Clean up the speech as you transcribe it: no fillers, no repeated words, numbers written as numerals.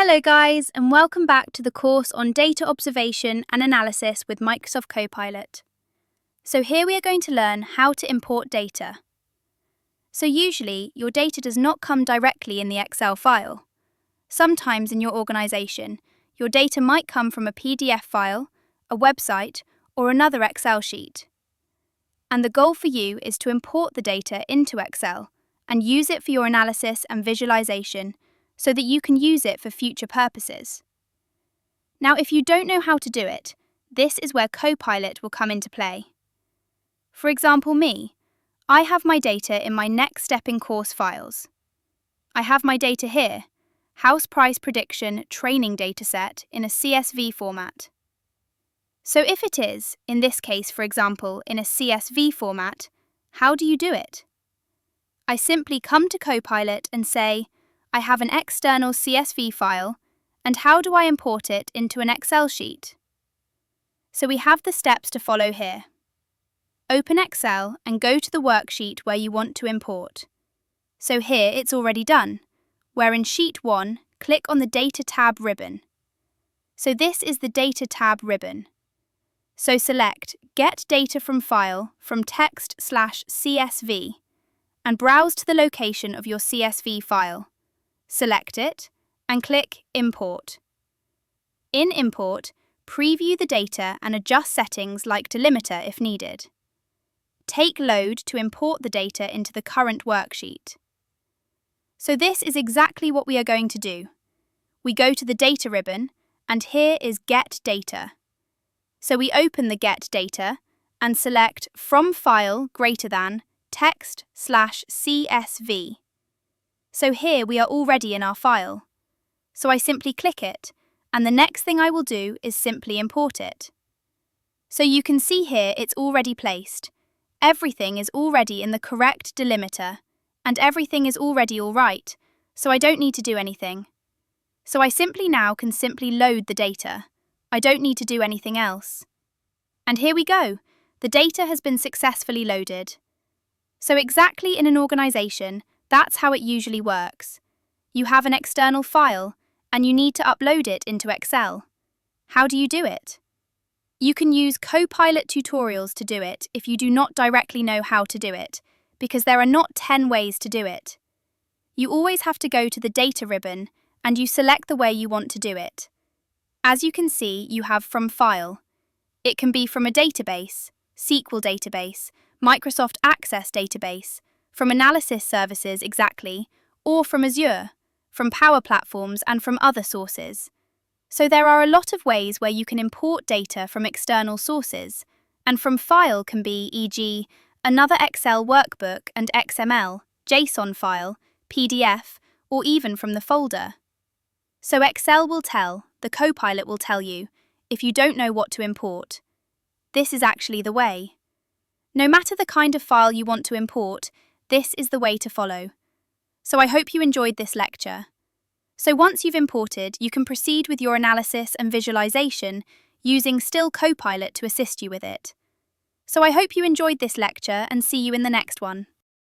Hello guys, and welcome back to the course on data observation and analysis with Microsoft Copilot. So here we are going to learn how to import data. So usually, your data does not come directly in the Excel file. Sometimes in your organization, your data might come from a PDF file, a website, or another Excel sheet. And the goal for you is to import the data into Excel and use it for your analysis and visualization so that you can use it for future purposes. Now, if you don't know how to do it, this is where Copilot will come into play. For example, I have my data in my next step in course files. I have my data here, house price prediction training dataset in a CSV format. So if it is, in this case for example, in a CSV format, how do you do it? I simply come to Copilot and say, I have an external CSV file, and how do I import it into an Excel sheet? So we have the steps to follow here. Open Excel and go to the worksheet where you want to import. So here it's already done, where in Sheet 1, click on the Data tab ribbon. So this is the Data tab ribbon. So select Get Data from File from text/CSV and browse to the location of your CSV file. Select it and click Import. In Import, preview the data and adjust settings like Delimiter if needed. Take Load to import the data into the current worksheet. So this is exactly what we are going to do. We go to the Data ribbon, and here is Get Data. So we open the Get Data and select From File greater than text/CSV. So here we are already in our file. So I simply click it, and the next thing I will do is simply import it. So you can see here it's already placed. Everything is already in the correct delimiter, and everything is already all right, so I don't need to do anything. So I now can simply load the data. I don't need to do anything else. And here we go. The data has been successfully loaded. So exactly in an organization, that's how it usually works. You have an external file, and you need to upload it into Excel. How do you do it? You can use Copilot tutorials to do it if you do not directly know how to do it, because there are not 10 ways to do it. You always have to go to the Data ribbon, and you select the way you want to do it. As you can see, you have From File. It can be from a database, SQL database, Microsoft Access database, from analysis services exactly, or from Azure, from Power Platforms and from other sources. So there are a lot of ways where you can import data from external sources, and from file can be e.g. another Excel workbook and XML, JSON file, PDF, or even from the folder. So Excel will the Copilot will tell you, if you don't know what to import. This is actually the way. No matter the kind of file you want to import, this is the way to follow. So I hope you enjoyed this lecture. So once you've imported, you can proceed with your analysis and visualization using still Copilot to assist you with it. So I hope you enjoyed this lecture and see you in the next one.